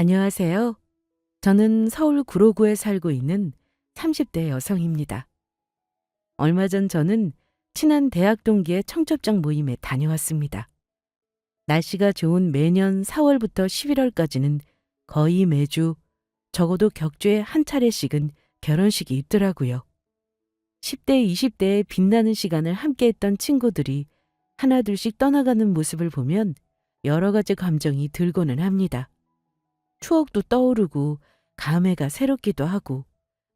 안녕하세요. 저는 서울 구로구에 살고 있는 30대 여성입니다. 얼마 전 저는 친한 대학 동기의 청첩장 모임에 다녀왔습니다. 날씨가 좋은 매년 4월부터 11월까지는 거의 매주 적어도 격주에 한 차례씩은 결혼식이 있더라고요. 10대, 20대의 빛나는 시간을 함께했던 친구들이 하나둘씩 떠나가는 모습을 보면 여러 가지 감정이 들고는 합니다. 추억도 떠오르고 감회가 새롭기도 하고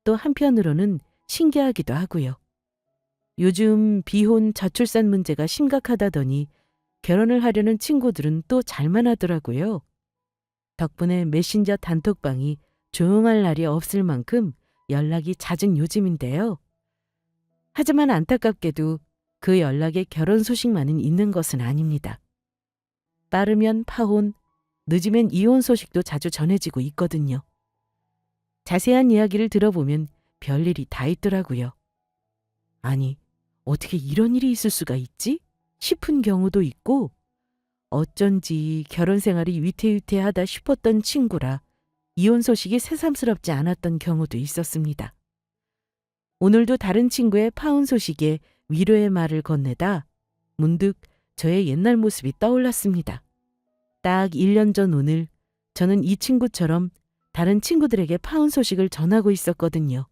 또 한편으로는 신기하기도 하고요. 요즘 비혼 저출산 문제가 심각하다더니 결혼을 하려는 친구들은 또 잘만 하더라고요. 덕분에 메신저 단톡방이 조용할 날이 없을 만큼 연락이 잦은 요즘인데요. 하지만 안타깝게도 그 연락에 결혼 소식만은 있는 것은 아닙니다. 빠르면 파혼, 늦으면 이혼 소식도 자주 전해지고 있거든요. 자세한 이야기를 들어보면 별일이 다 있더라고요. 아니, 어떻게 이런 일이 있을 수가 있지? 싶은 경우도 있고, 어쩐지 결혼 생활이 위태위태하다 싶었던 친구라 이혼 소식이 새삼스럽지 않았던 경우도 있었습니다. 오늘도 다른 친구의 파혼 소식에 위로의 말을 건네다 문득 저의 옛날 모습이 떠올랐습니다. 딱 1년 전 오늘 저는 이 친구처럼 다른 친구들에게 파혼 소식을 전하고 있었거든요.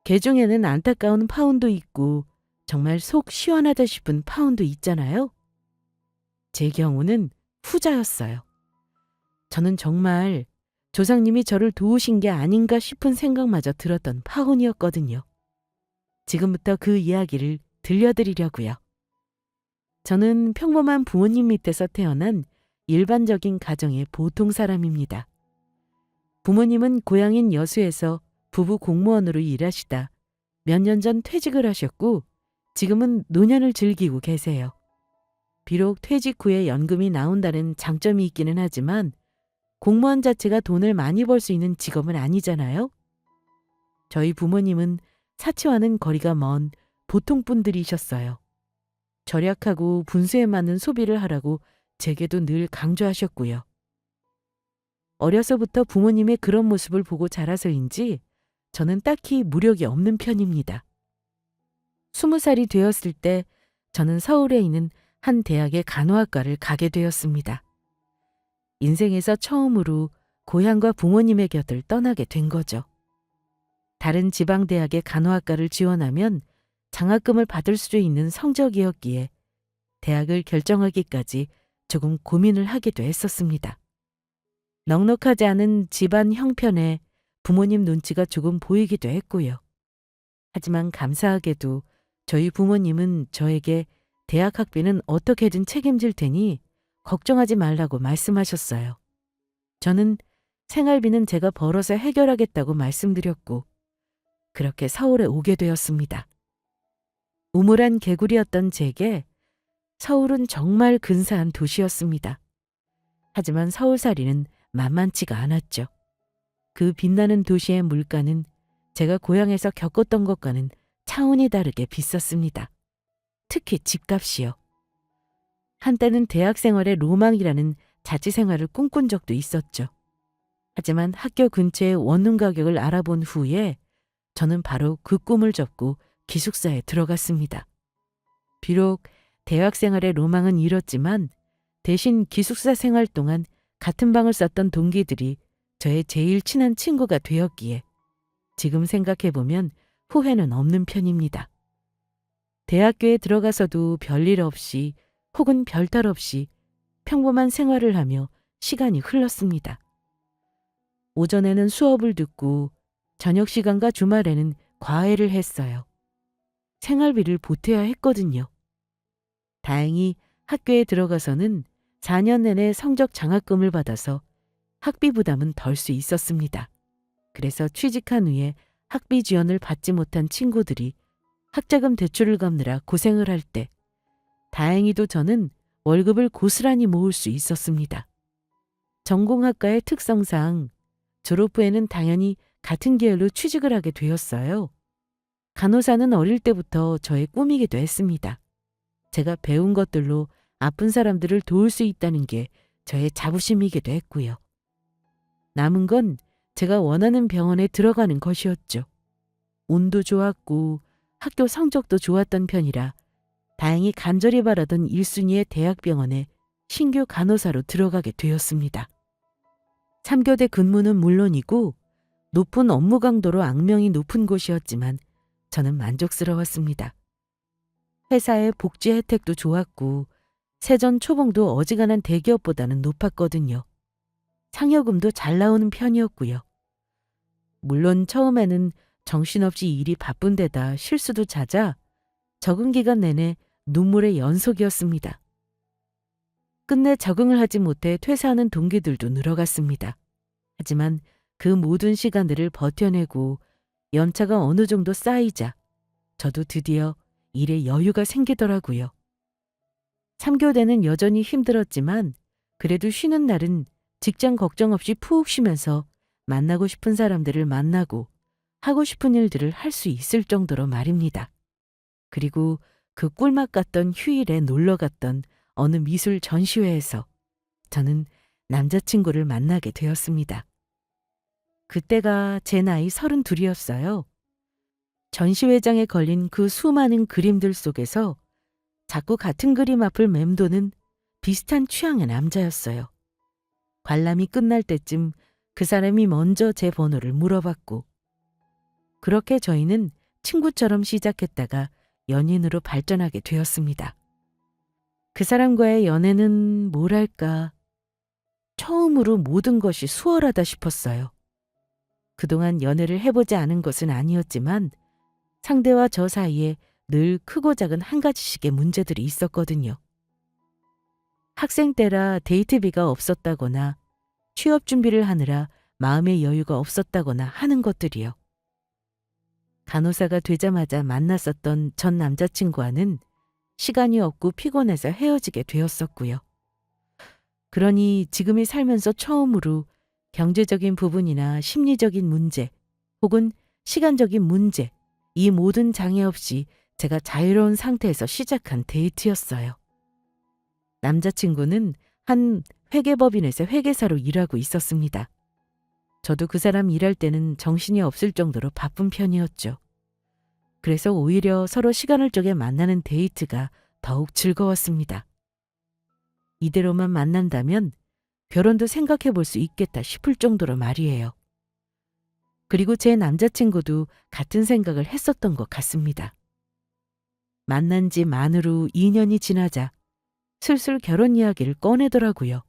개 중에는 안타까운 파혼도 있고 정말 속 시원하다 싶은 파혼도 있잖아요. 제 경우는 후자였어요. 저는 정말 조상님이 저를 도우신 게 아닌가 싶은 생각마저 들었던 파혼이었거든요. 지금부터 그 이야기를 들려드리려고요. 저는 평범한 부모님 밑에서 태어난 일반적인 가정의 보통 사람입니다. 부모님은 고향인 여수에서 부부 공무원으로 일하시다 몇 년 전 퇴직을 하셨고 지금은 노년을 즐기고 계세요. 비록 퇴직 후에 연금이 나온다는 장점이 있기는 하지만 공무원 자체가 돈을 많이 벌 수 있는 직업은 아니잖아요. 저희 부모님은 사치와는 거리가 먼 보통 분들이셨어요. 절약하고 분수에 맞는 소비를 하라고 제게도 늘 강조하셨고요. 어려서부터 부모님의 그런 모습을 보고 자라서인지 저는 딱히 무력이 없는 편입니다. 20살이 되었을 때 저는 서울에 있는 한 대학의 간호학과를 가게 되었습니다. 인생에서 처음으로 고향과 부모님의 곁을 떠나게 된 거죠. 다른 지방대학의 간호학과를 지원하면 장학금을 받을 수 있는 성적이었기에 대학을 결정하기까지 조금 고민을 하기도 했었습니다. 넉넉하지 않은 집안 형편에 부모님 눈치가 조금 보이기도 했고요. 하지만 감사하게도 저희 부모님은 저에게 대학 학비는 어떻게든 책임질 테니 걱정하지 말라고 말씀하셨어요. 저는 생활비는 제가 벌어서 해결하겠다고 말씀드렸고 그렇게 서울에 오게 되었습니다. 우물안 개구리였던 제게 서울은 정말 근사한 도시였습니다. 하지만 서울살이는 만만치가 않았죠. 그 빛나는 도시의 물가는 제가 고향에서 겪었던 것과는 차원이 다르게 비쌌습니다. 특히 집값이요. 한때는 대학 생활의 로망이라는 자취 생활을 꿈꾼 적도 있었죠. 하지만 학교 근처의 원룸 가격을 알아본 후에 저는 바로 그 꿈을 접고 기숙사에 들어갔습니다. 비록 대학 생활의 로망은 이뤘지만 대신 기숙사 생활 동안 같은 방을 썼던 동기들이 저의 제일 친한 친구가 되었기에 지금 생각해보면 후회는 없는 편입니다. 대학교에 들어가서도 별일 없이 혹은 별탈 없이 평범한 생활을 하며 시간이 흘렀습니다. 오전에는 수업을 듣고 저녁 시간과 주말에는 과외를 했어요. 생활비를 보태야 했거든요. 다행히 학교에 들어가서는 4년 내내 성적 장학금을 받아서 학비 부담은 덜 수 있었습니다. 그래서 취직한 후에 학비 지원을 받지 못한 친구들이 학자금 대출을 갚느라 고생을 할 때 다행히도 저는 월급을 고스란히 모을 수 있었습니다. 전공학과의 특성상 졸업 후에는 당연히 같은 계열로 취직을 하게 되었어요. 간호사는 어릴 때부터 저의 꿈이기도 했습니다. 제가 배운 것들로 아픈 사람들을 도울 수 있다는 게 저의 자부심이기도 했고요. 남은 건 제가 원하는 병원에 들어가는 것이었죠. 운도 좋았고 학교 성적도 좋았던 편이라 다행히 간절히 바라던 1순위의 대학병원에 신규 간호사로 들어가게 되었습니다. 3교대 근무는 물론이고 높은 업무 강도로 악명이 높은 곳이었지만 저는 만족스러웠습니다. 회사의 복지 혜택도 좋았고 세전 초봉도 어지간한 대기업보다는 높았거든요. 상여금도 잘 나오는 편이었고요. 물론 처음에는 정신없이 일이 바쁜 데다 실수도 잦아 적응 기간 내내 눈물의 연속이었습니다. 끝내 적응을 하지 못해 퇴사하는 동기들도 늘어갔습니다. 하지만 그 모든 시간들을 버텨내고 연차가 어느 정도 쌓이자 저도 드디어 일에 여유가 생기더라고요. 3교대는 여전히 힘들었지만 그래도 쉬는 날은 직장 걱정 없이 푹 쉬면서 만나고 싶은 사람들을 만나고 하고 싶은 일들을 할 수 있을 정도로 말입니다. 그리고 그 꿀맛 같던 휴일에 놀러 갔던 어느 미술 전시회에서 저는 남자친구를 만나게 되었습니다. 그때가 제 나이 32이었어요. 전시회장에 걸린 그 수많은 그림들 속에서 자꾸 같은 그림 앞을 맴도는 비슷한 취향의 남자였어요. 관람이 끝날 때쯤 그 사람이 먼저 제 번호를 물어봤고 그렇게 저희는 친구처럼 시작했다가 연인으로 발전하게 되었습니다. 그 사람과의 연애는 뭐랄까 처음으로 모든 것이 수월하다 싶었어요. 그동안 연애를 해보지 않은 것은 아니었지만 상대와 저 사이에 늘 크고 작은 한 가지씩의 문제들이 있었거든요. 학생 때라 데이트비가 없었다거나 취업 준비를 하느라 마음의 여유가 없었다거나 하는 것들이요. 간호사가 되자마자 만났었던 전 남자친구와는 시간이 없고 피곤해서 헤어지게 되었었고요. 그러니 지금이 살면서 처음으로 경제적인 부분이나 심리적인 문제 혹은 시간적인 문제 이 모든 장애 없이 제가 자유로운 상태에서 시작한 데이트였어요. 남자친구는 한 회계법인에서 회계사로 일하고 있었습니다. 저도 그 사람 일할 때는 정신이 없을 정도로 바쁜 편이었죠. 그래서 오히려 서로 시간을 쪼개 만나는 데이트가 더욱 즐거웠습니다. 이대로만 만난다면 결혼도 생각해 볼 수 있겠다 싶을 정도로 말이에요. 그리고 제 남자친구도 같은 생각을 했었던 것 같습니다. 만난 지 만으로 2년이 지나자 슬슬 결혼 이야기를 꺼내더라고요.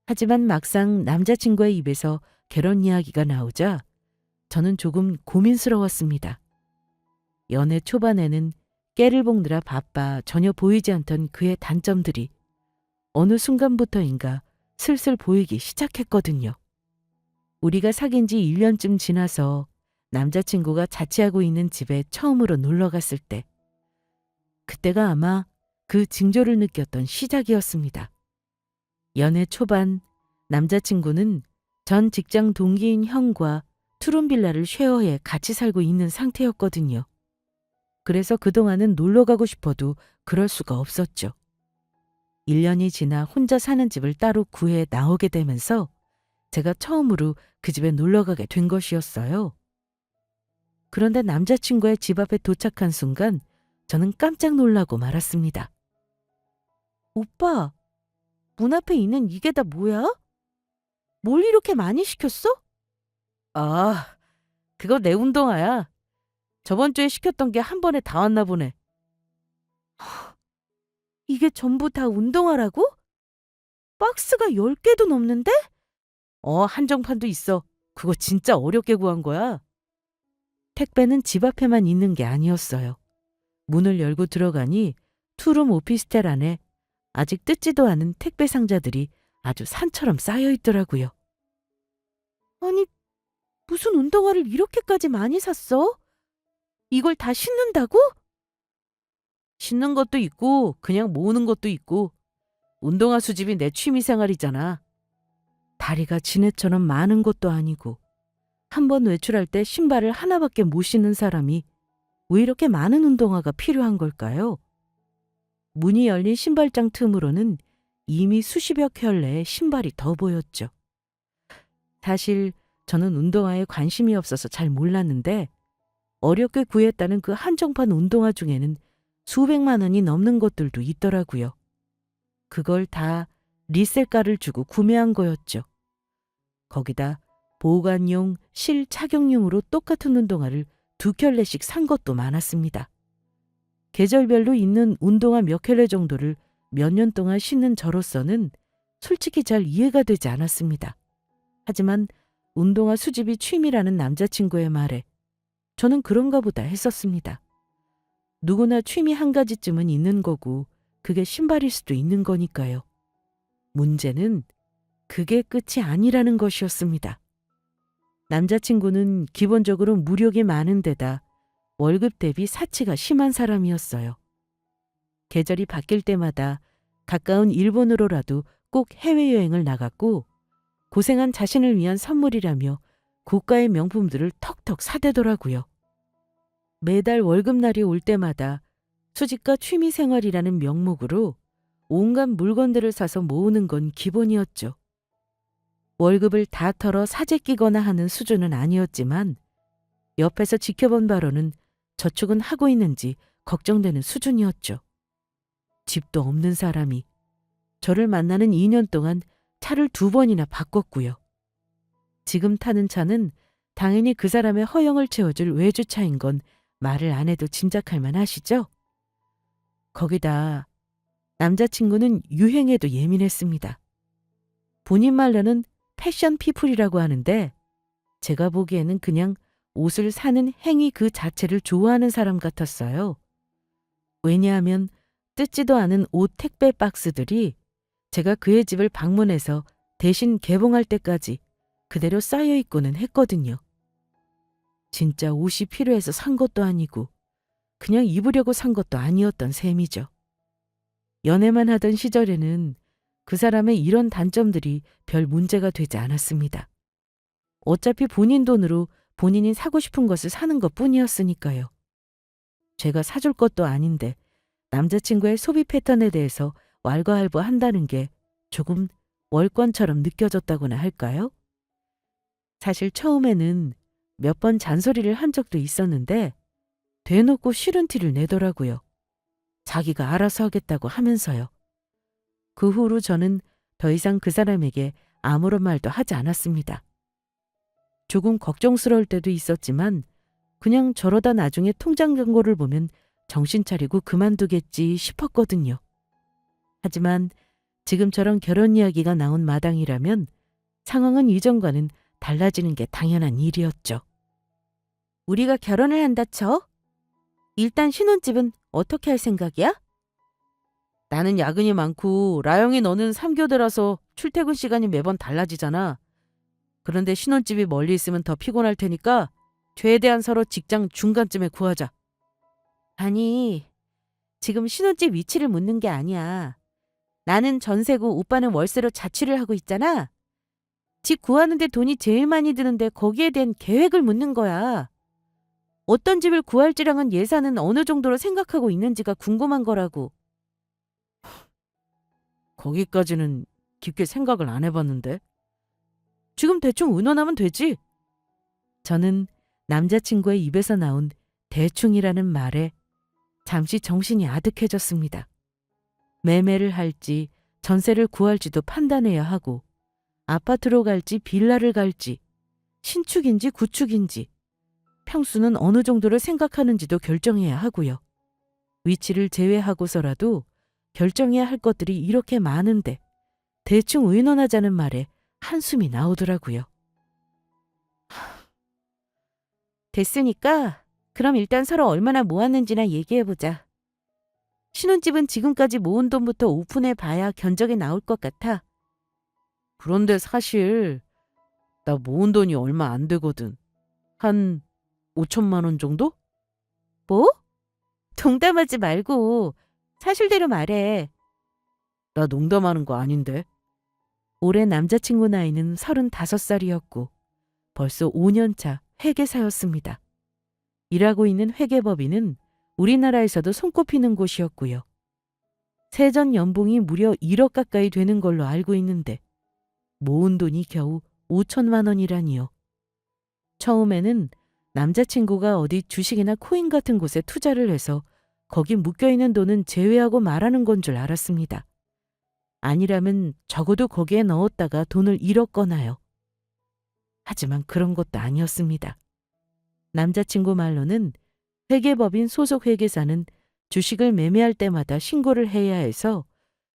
하지만 막상 남자친구의 입에서 결혼 이야기가 나오자 저는 조금 고민스러웠습니다. 연애 초반에는 깨를 볶느라 바빠 전혀 보이지 않던 그의 단점들이 어느 순간부터인가 슬슬 보이기 시작했거든요. 우리가 사귄 지 1년쯤 지나서 남자친구가 자취하고 있는 집에 처음으로 놀러 갔을 때 그때가 아마 그 징조를 느꼈던 시작이었습니다. 연애 초반 남자친구는 전 직장 동기인 형과 투룸빌라를 쉐어해 같이 살고 있는 상태였거든요. 그래서 그동안은 놀러 가고 싶어도 그럴 수가 없었죠. 1년이 지나 혼자 사는 집을 따로 구해 나오게 되면서 제가 처음으로 그 집에 놀러 가게 된 것이었어요. 그런데 남자친구의 집 앞에 도착한 순간 저는 깜짝 놀라고 말았습니다. 오빠, 문 앞에 있는 이게 다 뭐야? 뭘 이렇게 많이 시켰어? 아, 그거 내 운동화야. 저번 주에 시켰던 게 한 번에 다 왔나 보네. 이게 전부 다 운동화라고? 박스가 10개도 넘는데? 한정판도 있어. 그거 진짜 어렵게 구한 거야. 택배는 집 앞에만 있는 게 아니었어요. 문을 열고 들어가니 투룸 오피스텔 안에 아직 뜯지도 않은 택배 상자들이 아주 산처럼 쌓여 있더라고요. 아니, 무슨 운동화를 이렇게까지 많이 샀어? 이걸 다 신는다고? 신는 것도 있고 그냥 모으는 것도 있고 운동화 수집이 내 취미생활이잖아. 다리가 지네처럼 많은 것도 아니고 한 번 외출할 때 신발을 하나밖에 못 신는 사람이 왜 이렇게 많은 운동화가 필요한 걸까요? 문이 열린 신발장 틈으로는 이미 수십여 켤레의 신발이 더 보였죠. 사실 저는 운동화에 관심이 없어서 잘 몰랐는데 어렵게 구했다는 그 한정판 운동화 중에는 수백만 원이 넘는 것들도 있더라고요. 그걸 다 리셀가를 주고 구매한 거였죠. 거기다 보관용, 실 착용용으로 똑같은 운동화를 2켤레씩 산 것도 많았습니다. 계절별로 있는 운동화 몇 켤레 정도를 몇 년 동안 신는 저로서는 솔직히 잘 이해가 되지 않았습니다. 하지만 운동화 수집이 취미라는 남자친구의 말에 저는 그런가 보다 했었습니다. 누구나 취미 한 가지쯤은 있는 거고 그게 신발일 수도 있는 거니까요. 문제는 그게 끝이 아니라는 것이었습니다. 남자친구는 기본적으로 무력이 많은 데다 월급 대비 사치가 심한 사람이었어요. 계절이 바뀔 때마다 가까운 일본으로라도 꼭 해외여행을 나갔고 고생한 자신을 위한 선물이라며 고가의 명품들을 턱턱 사대더라고요. 매달 월급날이 올 때마다 수집과 취미생활이라는 명목으로 온갖 물건들을 사서 모으는 건 기본이었죠. 월급을 다 털어 사재 끼거나 하는 수준은 아니었지만 옆에서 지켜본 바로는 저축은 하고 있는지 걱정되는 수준이었죠. 집도 없는 사람이 저를 만나는 2년 동안 차를 2번이나 바꿨고요. 지금 타는 차는 당연히 그 사람의 허영을 채워줄 외주차인 건 말을 안 해도 짐작할 만하시죠? 거기다 남자친구는 유행에도 예민했습니다. 본인 말로는 패션 피플이라고 하는데 제가 보기에는 그냥 옷을 사는 행위 그 자체를 좋아하는 사람 같았어요. 왜냐하면 뜯지도 않은 옷 택배 박스들이 제가 그의 집을 방문해서 대신 개봉할 때까지 그대로 쌓여 있고는 했거든요. 진짜 옷이 필요해서 산 것도 아니고 그냥 입으려고 산 것도 아니었던 셈이죠. 연애만 하던 시절에는 그 사람의 이런 단점들이 별 문제가 되지 않았습니다. 어차피 본인 돈으로 본인이 사고 싶은 것을 사는 것뿐이었으니까요. 제가 사줄 것도 아닌데 남자친구의 소비 패턴에 대해서 왈가왈부한다는 게 조금 월권처럼 느껴졌다고나 할까요? 사실 처음에는 몇 번 잔소리를 한 적도 있었는데 대놓고 싫은 티를 내더라고요. 자기가 알아서 하겠다고 하면서요. 그 후로 저는 더 이상 그 사람에게 아무런 말도 하지 않았습니다. 조금 걱정스러울 때도 있었지만 그냥 저러다 나중에 통장 잔고를 보면 정신 차리고 그만두겠지 싶었거든요. 하지만 지금처럼 결혼 이야기가 나온 마당이라면 상황은 이전과는 달라지는 게 당연한 일이었죠. 우리가 결혼을 한다 쳐? 일단 신혼집은 어떻게 할 생각이야? 나는 야근이 많고 라영이 너는 3교대라서 출퇴근 시간이 매번 달라지잖아. 그런데 신혼집이 멀리 있으면 더 피곤할 테니까 최대한 서로 직장 중간쯤에 구하자. 아니, 지금 신혼집 위치를 묻는 게 아니야. 나는 전세고 오빠는 월세로 자취를 하고 있잖아. 집 구하는데 돈이 제일 많이 드는데 거기에 대한 계획을 묻는 거야. 어떤 집을 구할지랑은 예산은 어느 정도로 생각하고 있는지가 궁금한 거라고. 거기까지는 깊게 생각을 안 해봤는데. 지금 대충 의논하면 되지. 저는 남자친구의 입에서 나온 대충이라는 말에 잠시 정신이 아득해졌습니다. 매매를 할지 전세를 구할지도 판단해야 하고 아파트로 갈지 빌라를 갈지 신축인지 구축인지 평수는 어느 정도를 생각하는지도 결정해야 하고요. 위치를 제외하고서라도 결정해야 할 것들이 이렇게 많은데 대충 의논하자는 말에 한숨이 나오더라고요. 됐으니까 그럼 일단 서로 얼마나 모았는지나 얘기해보자. 신혼집은 지금까지 모은 돈부터 오픈해봐야 견적이 나올 것 같아. 그런데 사실 나 모은 돈이 얼마 안 되거든. 한 5천만 원 정도? 뭐? 농담하지 말고 사실대로 말해. 나 농담하는 거 아닌데. 올해 남자친구 나이는 35살이었고 벌써 5년차 회계사였습니다. 일하고 있는 회계법인은 우리나라에서도 손꼽히는 곳이었고요. 세전 연봉이 무려 1억 가까이 되는 걸로 알고 있는데 모은 돈이 겨우 5천만 원이라니요. 처음에는 남자친구가 어디 주식이나 코인 같은 곳에 투자를 해서 거기 묶여있는 돈은 제외하고 말하는 건 줄 알았습니다. 아니라면 적어도 거기에 넣었다가 돈을 잃었거나요. 하지만 그런 것도 아니었습니다. 남자친구 말로는 회계법인 소속 회계사는 주식을 매매할 때마다 신고를 해야 해서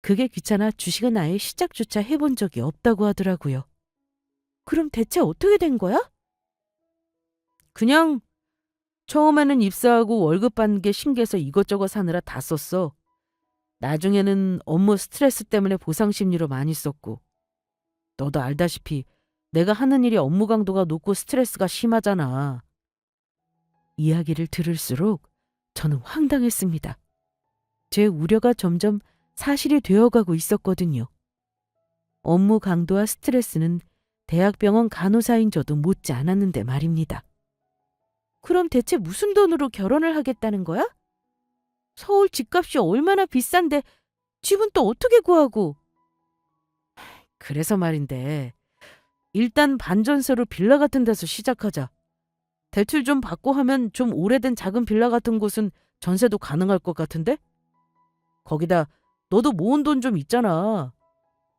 그게 귀찮아 주식은 아예 시작조차 해본 적이 없다고 하더라고요. 그럼 대체 어떻게 된 거야? 그냥 처음에는 입사하고 월급 받는 게 신기해서 이것저것 사느라 다 썼어. 나중에는 업무 스트레스 때문에 보상 심리로 많이 썼고. 너도 알다시피 내가 하는 일이 업무 강도가 높고 스트레스가 심하잖아. 이야기를 들을수록 저는 황당했습니다. 제 우려가 점점 사실이 되어가고 있었거든요. 업무 강도와 스트레스는 대학병원 간호사인 저도 못지 않았는데 말입니다. 그럼 대체 무슨 돈으로 결혼을 하겠다는 거야? 서울 집값이 얼마나 비싼데 집은 또 어떻게 구하고? 그래서 말인데 일단 반전세로 빌라 같은 데서 시작하자. 대출 좀 받고 하면 좀 오래된 작은 빌라 같은 곳은 전세도 가능할 것 같은데? 거기다 너도 모은 돈 좀 있잖아.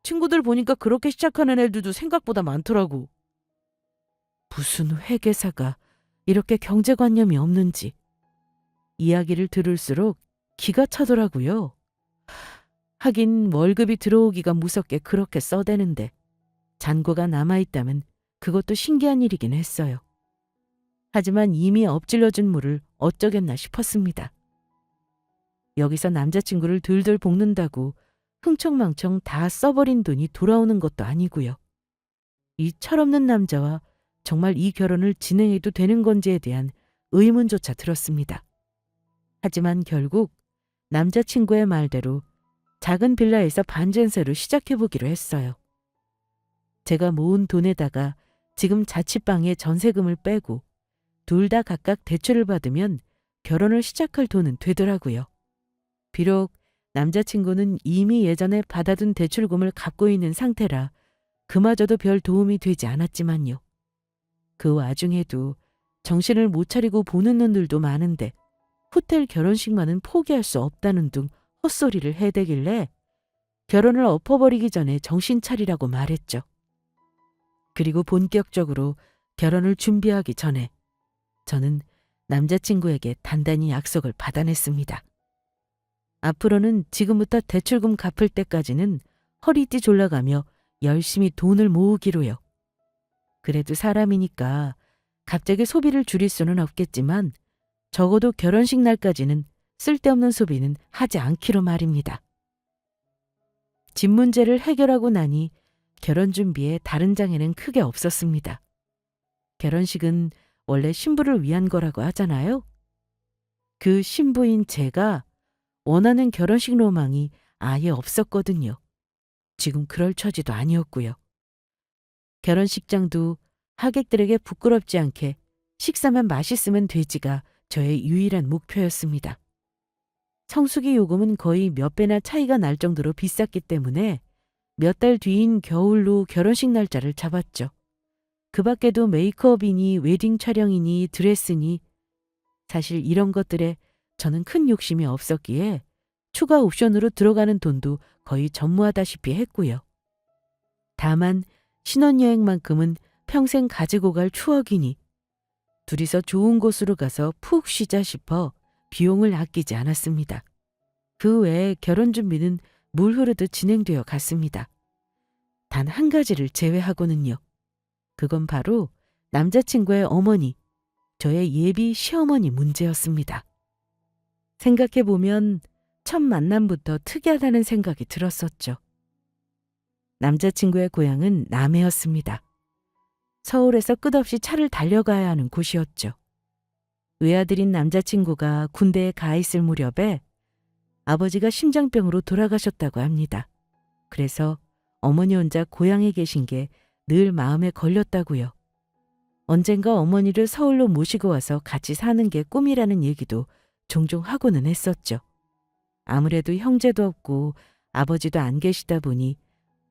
친구들 보니까 그렇게 시작하는 애들도 생각보다 많더라고. 무슨 회계사가 이렇게 경제관념이 없는지. 이야기를 들을수록 기가 차더라고요. 하긴 월급이 들어오기가 무섭게 그렇게 써대는데 잔고가 남아있다면 그것도 신기한 일이긴 했어요. 하지만 이미 엎질러진 물을 어쩌겠나 싶었습니다. 여기서 남자친구를 들들 볶는다고 흥청망청 다 써버린 돈이 돌아오는 것도 아니고요. 이 철없는 남자와 정말 이 결혼을 진행해도 되는 건지에 대한 의문조차 들었습니다. 하지만 결국 남자친구의 말대로 작은 빌라에서 반전세로 시작해보기로 했어요. 제가 모은 돈에다가 지금 자취방에 전세금을 빼고 둘 다 각각 대출을 받으면 결혼을 시작할 돈은 되더라고요. 비록 남자친구는 이미 예전에 받아둔 대출금을 갚고 있는 상태라 그마저도 별 도움이 되지 않았지만요. 그 와중에도 정신을 못 차리고 보는 눈들도 많은데 호텔 결혼식만은 포기할 수 없다는 둥 헛소리를 해대길래 결혼을 엎어버리기 전에 정신 차리라고 말했죠. 그리고 본격적으로 결혼을 준비하기 전에 저는 남자친구에게 단단히 약속을 받아냈습니다. 앞으로는 지금부터 대출금 갚을 때까지는 허리띠 졸라가며 열심히 돈을 모으기로요. 그래도 사람이니까 갑자기 소비를 줄일 수는 없겠지만 적어도 결혼식 날까지는 쓸데없는 소비는 하지 않기로 말입니다. 집 문제를 해결하고 나니 결혼 준비에 다른 장애는 크게 없었습니다. 결혼식은 원래 신부를 위한 거라고 하잖아요. 그 신부인 제가 원하는 결혼식 로망이 아예 없었거든요. 지금 그럴 처지도 아니었고요. 결혼식장도 하객들에게 부끄럽지 않게 식사만 맛있으면 되지가 저의 유일한 목표였습니다. 성수기 요금은 거의 몇 배나 차이가 날 정도로 비쌌기 때문에 몇 달 뒤인 겨울로 결혼식 날짜를 잡았죠. 그 밖에도 메이크업이니 웨딩 촬영이니 드레스니 사실 이런 것들에 저는 큰 욕심이 없었기에 추가 옵션으로 들어가는 돈도 거의 전무하다시피 했고요. 다만 신혼여행만큼은 평생 가지고 갈 추억이니 둘이서 좋은 곳으로 가서 푹 쉬자 싶어 비용을 아끼지 않았습니다. 그 외에 결혼 준비는 물 흐르듯 진행되어 갔습니다. 단 한 가지를 제외하고는요. 그건 바로 남자친구의 어머니, 저의 예비 시어머니 문제였습니다. 생각해보면 첫 만남부터 특이하다는 생각이 들었었죠. 남자친구의 고향은 남해였습니다. 서울에서 끝없이 차를 달려가야 하는 곳이었죠. 외아들인 남자친구가 군대에 가 있을 무렵에 아버지가 심장병으로 돌아가셨다고 합니다. 그래서 어머니 혼자 고향에 계신 게 늘 마음에 걸렸다고요. 언젠가 어머니를 서울로 모시고 와서 같이 사는 게 꿈이라는 얘기도 종종 하고는 했었죠. 아무래도 형제도 없고 아버지도 안 계시다 보니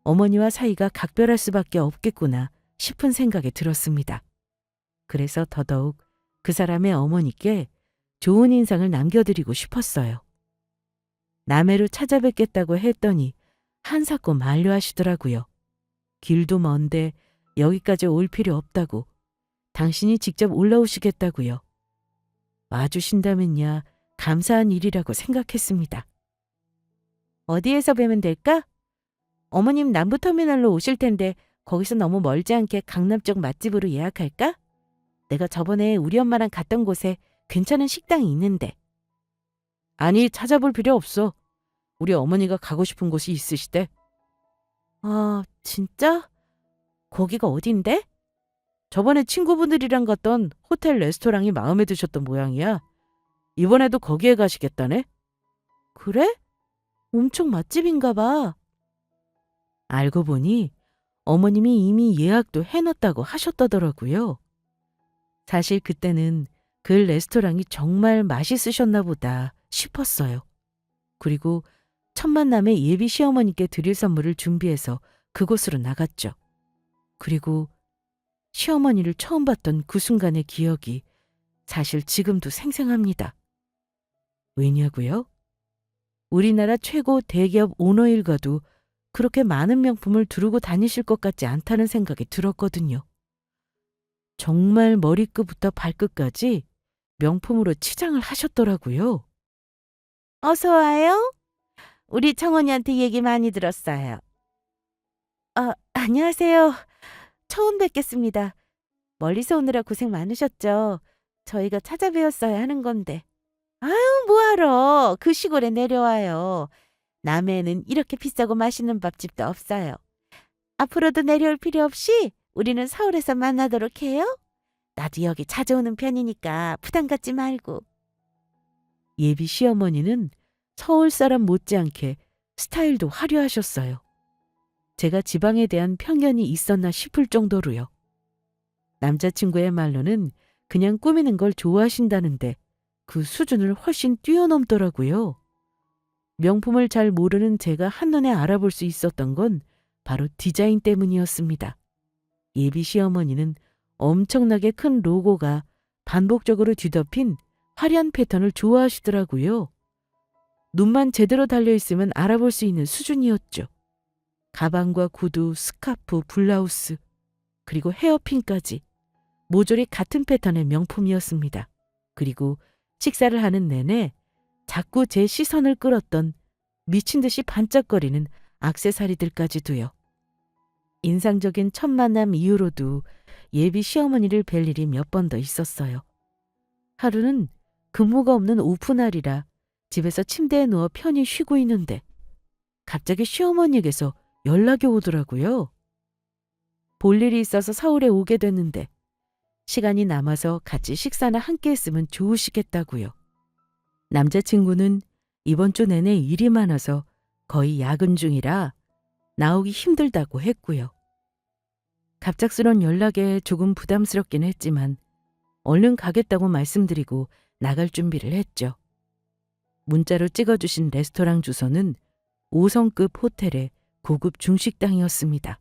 어머니와 사이가 각별할 수밖에 없겠구나 싶은 생각이 들었습니다. 그래서 더더욱 그 사람의 어머니께 좋은 인상을 남겨드리고 싶었어요. 남해로 찾아뵙겠다고 했더니 한사코 만류하시더라고요. 길도 먼데 여기까지 올 필요 없다고, 당신이 직접 올라오시겠다고요. 와주신다면야 감사한 일이라고 생각했습니다. 어디에서 뵈면 될까? 어머님 남부터미널로 오실 텐데 거기서 너무 멀지 않게 강남 쪽 맛집으로 예약할까? 내가 저번에 우리 엄마랑 갔던 곳에 괜찮은 식당이 있는데. 아니, 찾아볼 필요 없어. 우리 어머니가 가고 싶은 곳이 있으시대. 아, 진짜? 거기가 어딘데? 저번에 친구분들이랑 갔던 호텔 레스토랑이 마음에 드셨던 모양이야. 이번에도 거기에 가시겠다네? 그래? 엄청 맛집인가 봐. 알고 보니 어머님이 이미 예약도 해놨다고 하셨다더라고요. 사실 그때는 그 레스토랑이 정말 맛있으셨나 보다 싶었어요. 그리고 첫 만남에 예비 시어머니께 드릴 선물을 준비해서 그곳으로 나갔죠. 그리고 시어머니를 처음 봤던 그 순간의 기억이 사실 지금도 생생합니다. 왜냐고요? 우리나라 최고 대기업 오너 일가도 그렇게 많은 명품을 두르고 다니실 것 같지 않다는 생각이 들었거든요. 정말 머리끝부터 발끝까지 명품으로 치장을 하셨더라고요. 어서 와요. 우리 청원이한테 얘기 많이 들었어요. 안녕하세요. 처음 뵙겠습니다. 멀리서 오느라 고생 많으셨죠? 저희가 찾아뵈었어야 하는 건데. 아유, 뭐하러. 그 시골에 내려와요. 남해에는 이렇게 비싸고 맛있는 밥집도 없어요. 앞으로도 내려올 필요 없이 우리는 서울에서 만나도록 해요. 나도 여기 자주 오는 편이니까 부담 갖지 말고. 예비 시어머니는 서울 사람 못지않게 스타일도 화려하셨어요. 제가 지방에 대한 편견이 있었나 싶을 정도로요. 남자친구의 말로는 그냥 꾸미는 걸 좋아하신다는데 그 수준을 훨씬 뛰어넘더라고요. 명품을 잘 모르는 제가 한눈에 알아볼 수 있었던 건 바로 디자인 때문이었습니다. 예비 시어머니는 엄청나게 큰 로고가 반복적으로 뒤덮인 화려한 패턴을 좋아하시더라고요. 눈만 제대로 달려있으면 알아볼 수 있는 수준이었죠. 가방과 구두, 스카프, 블라우스, 그리고 헤어핀까지 모조리 같은 패턴의 명품이었습니다. 그리고 식사를 하는 내내 자꾸 제 시선을 끌었던 미친 듯이 반짝거리는 액세서리들까지도요. 인상적인 첫 만남 이후로도 예비 시어머니를 뵐 일이 몇 번 더 있었어요. 하루는 근무가 없는 오프날이라 집에서 침대에 누워 편히 쉬고 있는데 갑자기 시어머니에게서 연락이 오더라고요. 볼 일이 있어서 서울에 오게 됐는데 시간이 남아서 같이 식사나 함께 했으면 좋으시겠다고요. 남자친구는 이번 주 내내 일이 많아서 거의 야근 중이라 나오기 힘들다고 했고요. 갑작스런 연락에 조금 부담스럽긴 했지만 얼른 가겠다고 말씀드리고 나갈 준비를 했죠. 문자로 찍어주신 레스토랑 주소는 5성급 호텔의 고급 중식당이었습니다.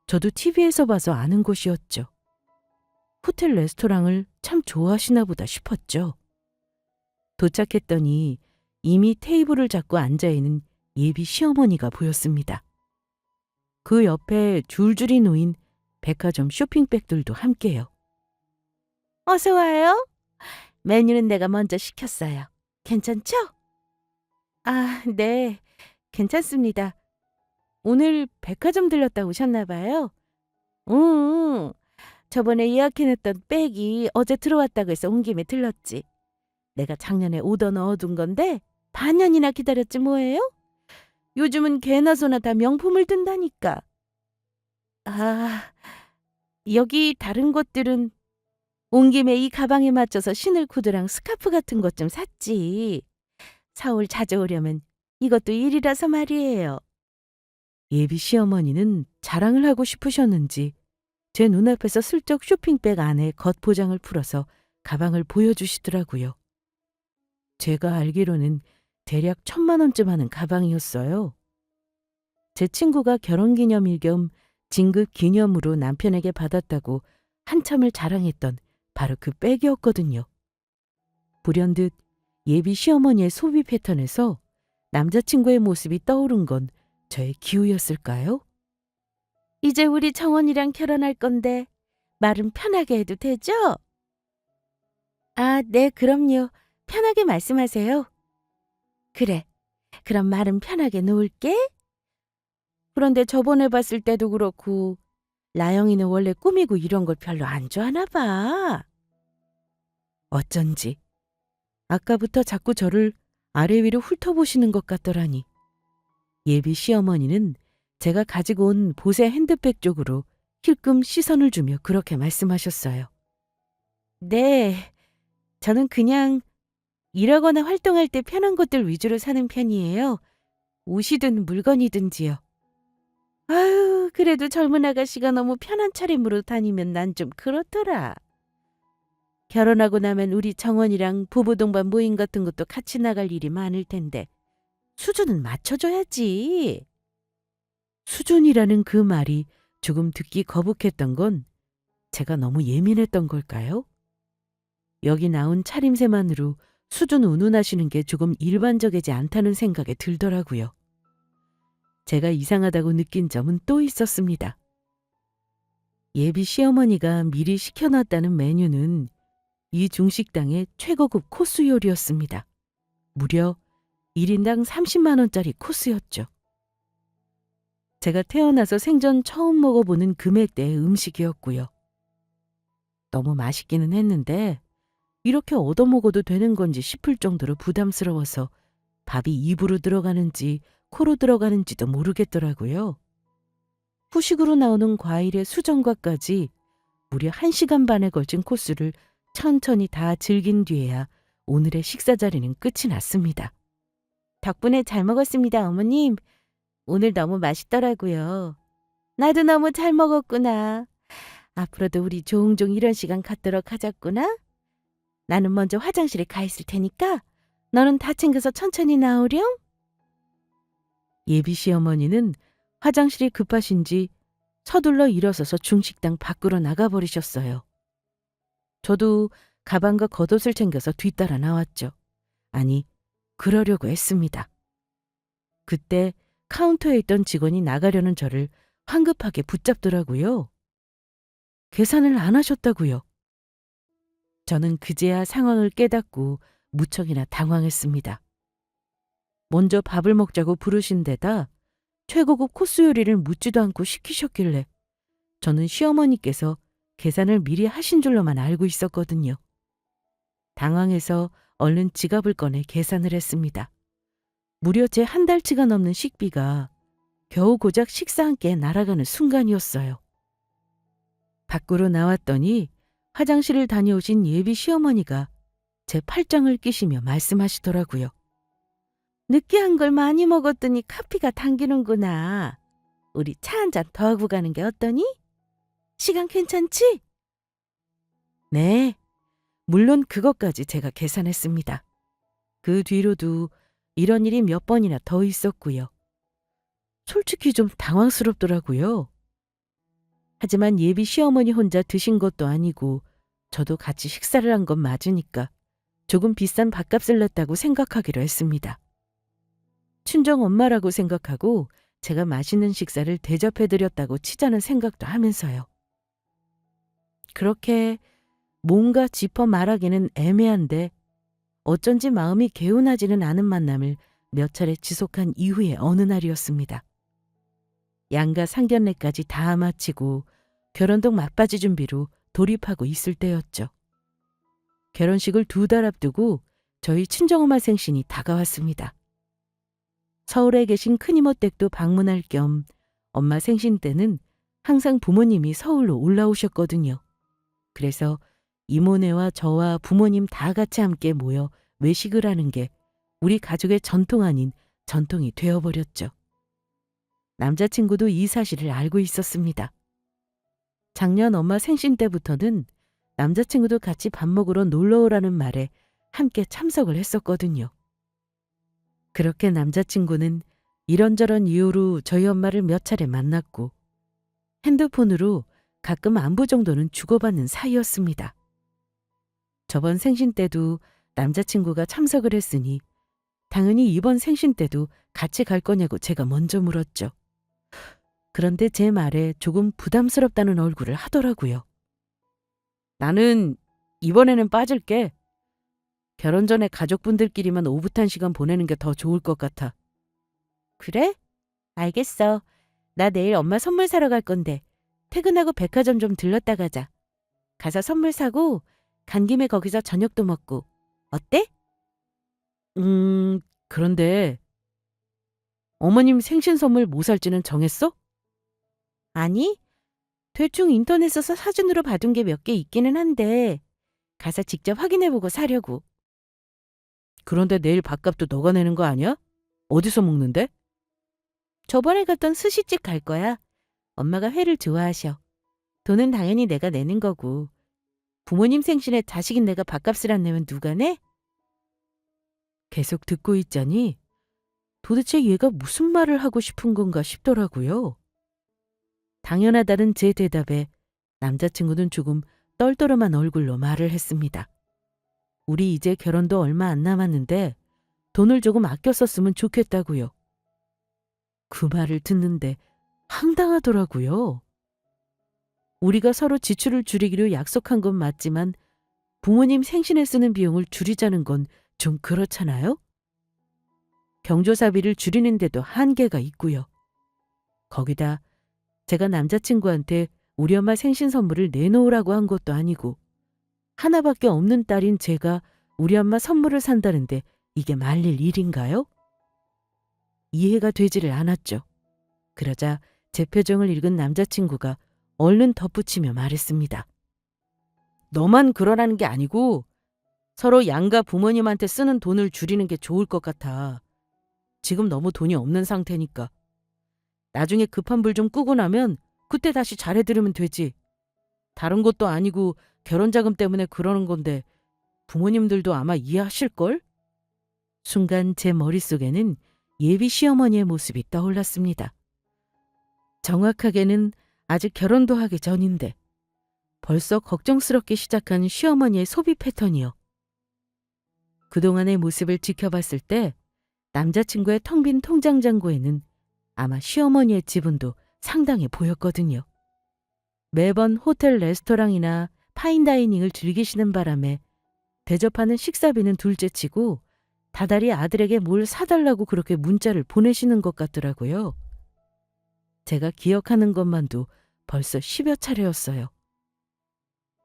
저도 TV에서 봐서 아는 곳이었죠. 호텔 레스토랑을 참 좋아하시나 보다 싶었죠. 도착했더니 이미 테이블을 잡고 앉아있는 예비 시어머니가 보였습니다. 그 옆에 줄줄이 놓인 백화점 쇼핑백들도 함께요. 어서 와요. 메뉴는 내가 먼저 시켰어요. 괜찮죠? 네. 괜찮습니다. 오늘 백화점 들렸다 오셨나 봐요. 응. 저번에 예약해놨던 백이 어제 들어왔다고 해서 온 김에 들렀지. 내가 작년에 오더 넣어둔 건데 반년이나 기다렸지 뭐예요? 요즘은 개나 소나 다 명품을 든다니까. 여기 다른 곳들은 온 김에 이 가방에 맞춰서 신을 구두랑 스카프 같은 것 좀 샀지. 서울 자주 오려면 이것도 일이라서 말이에요. 예비 시어머니는 자랑을 하고 싶으셨는지 제 눈앞에서 슬쩍 쇼핑백 안에 겉포장을 풀어서 가방을 보여주시더라고요. 제가 알기로는 대략 1,000만 원쯤 하는 가방이었어요. 제 친구가 결혼기념일 겸 진급 기념으로 남편에게 받았다고 한참을 자랑했던 바로 그 백이었거든요. 불현듯 예비 시어머니의 소비 패턴에서 남자친구의 모습이 떠오른 건 저의 기우였을까요? 이제 우리 정원이랑 결혼할 건데 말은 편하게 해도 되죠? 아, 네, 그럼요. 편하게 말씀하세요. 그래, 그럼 말은 편하게 놓을게. 그런데 저번에 봤을 때도 그렇고 나영이는 원래 꾸미고 이런 걸 별로 안 좋아하나 봐. 어쩐지 아까부터 자꾸 저를 아래 위로 훑어보시는 것 같더라니. 예비 시어머니는 제가 가지고 온 보세 핸드백 쪽으로 힐끔 시선을 주며 그렇게 말씀하셨어요. 네, 저는 그냥 일하거나 활동할 때 편한 것들 위주로 사는 편이에요. 옷이든 물건이든지요. 아유, 그래도 젊은 아가씨가 너무 편한 차림으로 다니면 난 좀 그렇더라. 결혼하고 나면 우리 정원이랑 부부 동반 모임 같은 것도 같이 나갈 일이 많을 텐데 수준은 맞춰줘야지. 수준이라는 그 말이 조금 듣기 거북했던 건 제가 너무 예민했던 걸까요? 여기 나온 차림새만으로 수준 운운하시는 게 조금 일반적이지 않다는 생각에 들더라고요. 제가 이상하다고 느낀 점은 또 있었습니다. 예비 시어머니가 미리 시켜놨다는 메뉴는 이 중식당의 최고급 코스 요리였습니다. 무려 1인당 30만 원짜리 코스였죠. 제가 태어나서 생전 처음 먹어보는 금액대의 음식이었고요. 너무 맛있기는 했는데 이렇게 얻어먹어도 되는 건지 싶을 정도로 부담스러워서 밥이 입으로 들어가는지 코로 들어가는지도 모르겠더라고요. 후식으로 나오는 과일의 수정과까지 무려 1시간 반에 걸친 코스를 천천히 다 즐긴 뒤에야 오늘의 식사 자리는 끝이 났습니다. 덕분에 잘 먹었습니다, 어머님. 오늘 너무 맛있더라고요. 나도 너무 잘 먹었구나. 앞으로도 우리 종종 이런 시간 갖도록 하자꾸나. 나는 먼저 화장실에 가 있을 테니까 너는 다 챙겨서 천천히 나오렴. 예비 시어머니는 화장실이 급하신지 서둘러 일어서서 중식당 밖으로 나가버리셨어요. 저도 가방과 겉옷을 챙겨서 뒤따라 나왔죠. 아니, 그러려고 했습니다. 그때 카운터에 있던 직원이 나가려는 저를 황급하게 붙잡더라고요. 계산을 안 하셨다고요. 저는 그제야 상황을 깨닫고 무척이나 당황했습니다. 먼저 밥을 먹자고 부르신 데다 최고급 코스 요리를 묻지도 않고 시키셨길래 저는 시어머니께서 계산을 미리 하신 줄로만 알고 있었거든요. 당황해서 얼른 지갑을 꺼내 계산을 했습니다. 무려 제 한 달치가 넘는 식비가 겨우 고작 식사 한 끼에 날아가는 순간이었어요. 밖으로 나왔더니 화장실을 다녀오신 예비 시어머니가 제 팔짱을 끼시며 말씀하시더라고요. 느끼한 걸 많이 먹었더니 카피가 당기는구나. 우리 차 한 잔 더 하고 가는 게 어떠니? 시간 괜찮지? 네, 물론 그것까지 제가 계산했습니다. 그 뒤로도 이런 일이 몇 번이나 더 있었고요. 솔직히 좀 당황스럽더라고요. 하지만 예비 시어머니 혼자 드신 것도 아니고 저도 같이 식사를 한 건 맞으니까 조금 비싼 밥값을 냈다고 생각하기로 했습니다. 친정 엄마라고 생각하고 제가 맛있는 식사를 대접해드렸다고 치자는 생각도 하면서요. 그렇게 뭔가 짚어 말하기는 애매한데 어쩐지 마음이 개운하지는 않은 만남을 몇 차례 지속한 이후의 어느 날이었습니다. 양가 상견례까지 다 마치고 결혼식 맞바지 준비로 돌입하고 있을 때였죠. 결혼식을 2달 앞두고 저희 친정엄마 생신이 다가왔습니다. 서울에 계신 큰이모 댁도 방문할 겸 엄마 생신 때는 항상 부모님이 서울로 올라오셨거든요. 그래서 이모네와 저와 부모님 다 같이 함께 모여 외식을 하는 게 우리 가족의 전통 아닌 전통이 되어버렸죠. 남자친구도 이 사실을 알고 있었습니다. 작년 엄마 생신 때부터는 남자친구도 같이 밥 먹으러 놀러 오라는 말에 함께 참석을 했었거든요. 그렇게 남자친구는 이런저런 이유로 저희 엄마를 몇 차례 만났고 핸드폰으로 가끔 안부 정도는 주고받는 사이였습니다. 저번 생신 때도 남자친구가 참석을 했으니 당연히 이번 생신 때도 같이 갈 거냐고 제가 먼저 물었죠. 그런데 제 말에 조금 부담스럽다는 얼굴을 하더라고요. 나는 이번에는 빠질게. 결혼 전에 가족분들끼리만 오붓한 시간 보내는 게 더 좋을 것 같아. 그래? 알겠어. 나 내일 엄마 선물 사러 갈 건데 퇴근하고 백화점 좀 들렀다 가자. 가서 선물 사고 간 김에 거기서 저녁도 먹고. 어때? 그런데 어머님 생신 선물 뭐 살지는 정했어? 아니, 대충 인터넷에서 사진으로 받은 게 몇 개 있기는 한데 가서 직접 확인해보고 사려고. 그런데 내일 밥값도 너가 내는 거 아니야? 어디서 먹는데? 저번에 갔던 스시집 갈 거야. 엄마가 회를 좋아하셔. 돈은 당연히 내가 내는 거고. 부모님 생신에 자식인 내가 밥값을 안 내면 누가 내? 계속 듣고 있자니 도대체 얘가 무슨 말을 하고 싶은 건가 싶더라고요. 당연하다는 제 대답에 남자친구는 조금 떨떠름한 얼굴로 말을 했습니다. 우리 이제 결혼도 얼마 안 남았는데 돈을 조금 아껴 썼으면 좋겠다고요. 그 말을 듣는데 황당하더라고요. 우리가 서로 지출을 줄이기로 약속한 건 맞지만 부모님 생신에 쓰는 비용을 줄이자는 건 좀 그렇잖아요? 경조사비를 줄이는데도 한계가 있고요. 거기다 제가 남자친구한테 우리 엄마 생신 선물을 내놓으라고 한 것도 아니고 하나밖에 없는 딸인 제가 우리 엄마 선물을 산다는데 이게 말릴 일인가요? 이해가 되지를 않았죠. 그러자 제 표정을 읽은 남자친구가 얼른 덧붙이며 말했습니다. 너만 그러라는 게 아니고 서로 양가 부모님한테 쓰는 돈을 줄이는 게 좋을 것 같아. 지금 너무 돈이 없는 상태니까. 나중에 급한 불 좀 끄고 나면 그때 다시 잘해드리면 되지. 다른 것도 아니고 결혼 자금 때문에 그러는 건데 부모님들도 아마 이해하실걸? 순간 제 머릿속에는 예비 시어머니의 모습이 떠올랐습니다. 정확하게는 아직 결혼도 하기 전인데 벌써 걱정스럽게 시작한 시어머니의 소비 패턴이요. 그동안의 모습을 지켜봤을 때 남자친구의 텅 빈 통장 잔고에는 아마 시어머니의 지분도 상당히 보였거든요. 매번 호텔 레스토랑이나 파인다이닝을 즐기시는 바람에 대접하는 식사비는 둘째치고 다달이 아들에게 뭘 사달라고 그렇게 문자를 보내시는 것 같더라고요. 제가 기억하는 것만도 벌써 10여 차례였어요.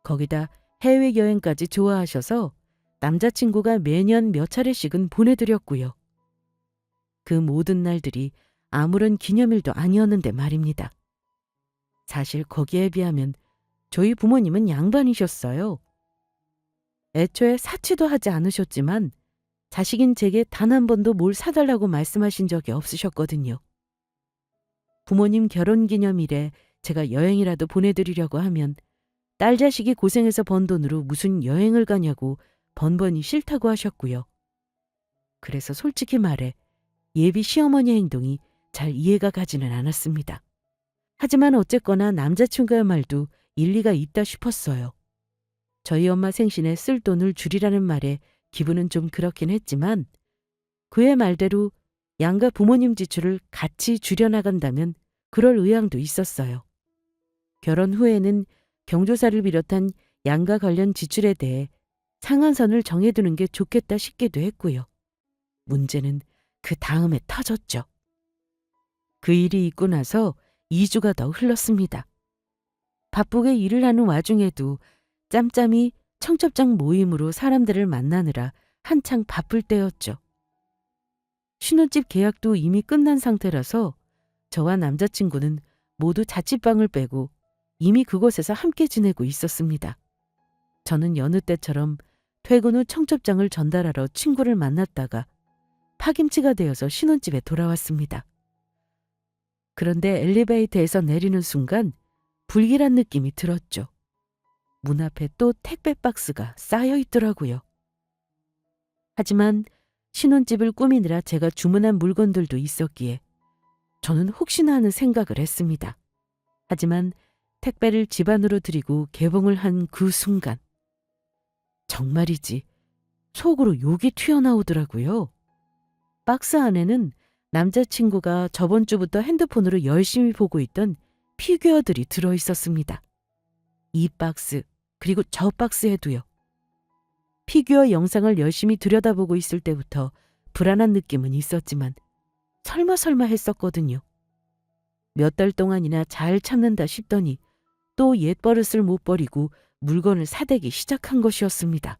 거기다 해외여행까지 좋아하셔서 남자친구가 매년 몇 차례씩은 보내드렸고요. 그 모든 날들이 아무런 기념일도 아니었는데 말입니다. 사실 거기에 비하면 저희 부모님은 양반이셨어요. 애초에 사치도 하지 않으셨지만 자식인 제게 단 한 번도 뭘 사달라고 말씀하신 적이 없으셨거든요. 부모님 결혼기념일에 제가 여행이라도 보내드리려고 하면 딸 자식이 고생해서 번 돈으로 무슨 여행을 가냐고 번번이 싫다고 하셨고요. 그래서 솔직히 말해 예비 시어머니 행동이 잘 이해가 가지는 않았습니다. 하지만 어쨌거나 남자친구의 말도 일리가 있다 싶었어요. 저희 엄마 생신에 쓸 돈을 줄이라는 말에 기분은 좀 그렇긴 했지만 그의 말대로 양가 부모님 지출을 같이 줄여나간다면 그럴 의향도 있었어요. 결혼 후에는 경조사를 비롯한 양가 관련 지출에 대해 상한선을 정해두는 게 좋겠다 싶기도 했고요. 문제는 그 다음에 터졌죠. 그 일이 있고 나서 2주가 더 흘렀습니다. 바쁘게 일을 하는 와중에도 짬짬이 청첩장 모임으로 사람들을 만나느라 한창 바쁠 때였죠. 신혼집 계약도 이미 끝난 상태라서 저와 남자친구는 모두 자취방을 빼고 이미 그곳에서 함께 지내고 있었습니다. 저는 여느 때처럼 퇴근 후 청첩장을 전달하러 친구를 만났다가 파김치가 되어서 신혼집에 돌아왔습니다. 그런데 엘리베이터에서 내리는 순간 불길한 느낌이 들었죠. 문 앞에 또 택배 박스가 쌓여 있더라고요. 하지만 신혼집을 꾸미느라 제가 주문한 물건들도 있었기에 저는 혹시나 하는 생각을 했습니다. 하지만 택배를 집 안으로 들이고 개봉을 한 그 순간 정말이지 속으로 욕이 튀어나오더라고요. 박스 안에는 남자친구가 저번 주부터 핸드폰으로 열심히 보고 있던 피규어들이 들어 있었습니다. 이 박스, 그리고 저 박스에도요. 피규어 영상을 열심히 들여다보고 있을 때부터 불안한 느낌은 있었지만 설마 했었거든요. 몇 달 동안이나 잘 참는다 싶더니 또 옛버릇을 못 버리고 물건을 사대기 시작한 것이었습니다.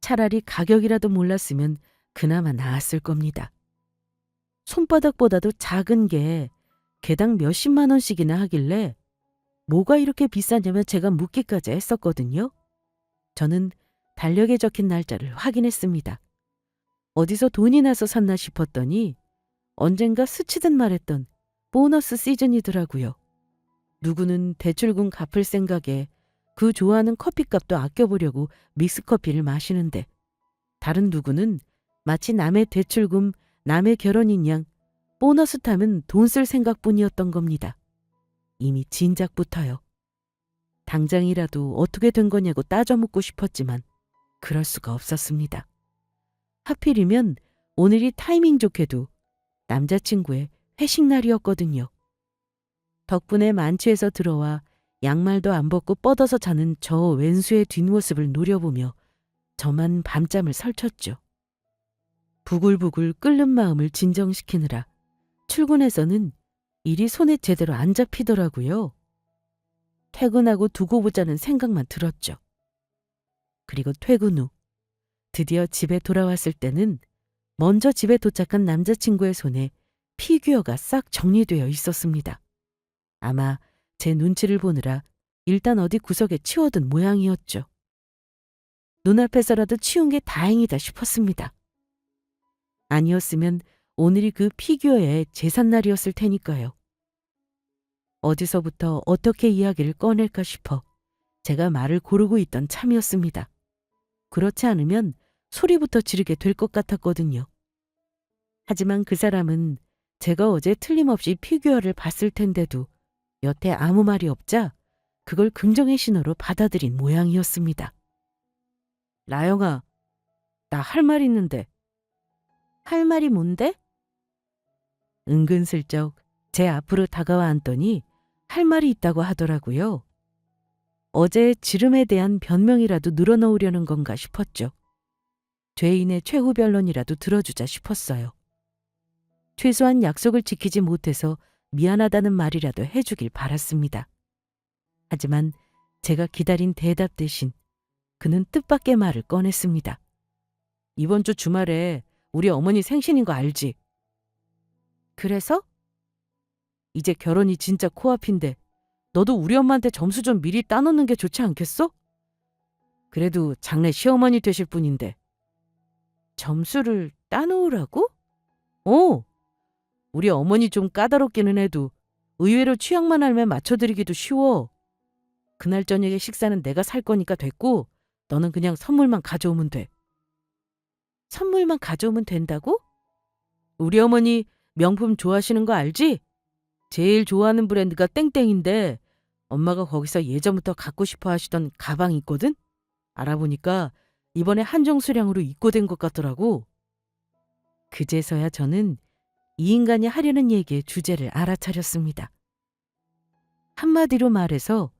차라리 가격이라도 몰랐으면 그나마 나았을 겁니다. 손바닥보다도 작은 게 개당 몇십만 원씩이나 하길래 뭐가 이렇게 비싸냐며 제가 묻기까지 했었거든요. 저는 달력에 적힌 날짜를 확인했습니다. 어디서 돈이 나서 샀나 싶었더니 언젠가 스치듯 말했던 보너스 시즌이더라고요. 누구는 대출금 갚을 생각에 그 좋아하는 커피값도 아껴보려고 믹스커피를 마시는데 다른 누구는 마치 남의 대출금, 남의 결혼인 양 보너스 타면 돈 쓸 생각뿐이었던 겁니다. 이미 진작부터요. 당장이라도 어떻게 된 거냐고 따져 묻고 싶었지만 그럴 수가 없었습니다. 하필이면 오늘이 타이밍 좋게도 남자친구의 회식 날이었거든요. 덕분에 만취해서 들어와 양말도 안 벗고 뻗어서 자는 저 왼수의 뒷모습을 노려보며 저만 밤잠을 설쳤죠. 부글부글 끓는 마음을 진정시키느라 출근해서는 일이 손에 제대로 안 잡히더라고요. 퇴근하고 두고 보자는 생각만 들었죠. 그리고 퇴근 후 드디어 집에 돌아왔을 때는 먼저 집에 도착한 남자친구의 손에 피규어가 싹 정리되어 있었습니다. 아마 제 눈치를 보느라 일단 어디 구석에 치워둔 모양이었죠. 눈앞에서라도 치운 게 다행이다 싶었습니다. 아니었으면 오늘이 그 피규어의 제삿날이었을 테니까요. 어디서부터 어떻게 이야기를 꺼낼까 싶어 제가 말을 고르고 있던 참이었습니다. 그렇지 않으면 소리부터 지르게 될 것 같았거든요. 하지만 그 사람은 제가 어제 틀림없이 피규어를 봤을 텐데도 여태 아무 말이 없자 그걸 긍정의 신호로 받아들인 모양이었습니다. 라영아, 나 할 말 있는데. 할 말이 뭔데? 은근슬쩍 제 앞으로 다가와 앉더니 할 말이 있다고 하더라고요. 어제 지름에 대한 변명이라도 늘어놓으려는 건가 싶었죠. 죄인의 최후 변론이라도 들어주자 싶었어요. 최소한 약속을 지키지 못해서 미안하다는 말이라도 해주길 바랐습니다. 하지만 제가 기다린 대답 대신 그는 뜻밖의 말을 꺼냈습니다. 이번 주 주말에 우리 어머니 생신인 거 알지? 그래서? 이제 결혼이 진짜 코앞인데 너도 우리 엄마한테 점수 좀 미리 따놓는 게 좋지 않겠어? 그래도 장래 시어머니 되실 분인데. 점수를 따놓으라고? 우리 어머니 좀 까다롭기는 해도 의외로 취향만 알면 맞춰드리기도 쉬워. 그날 저녁에 식사는 내가 살 거니까 됐고 너는 그냥 선물만 가져오면 돼. 선물만 가져오면 된다고? 우리 어머니 명품 좋아하시는 거 알지? 제일 좋아하는 브랜드가 땡땡인데 엄마가 거기서 예전부터 갖고 싶어 하시던 가방이 있거든? 알아보니까 이번에 한정 수량으로 입고된 것 같더라고. 그제서야 저는 이 인간이 하려는 얘기의 주제를 알아차렸습니다. 한마디로 말해서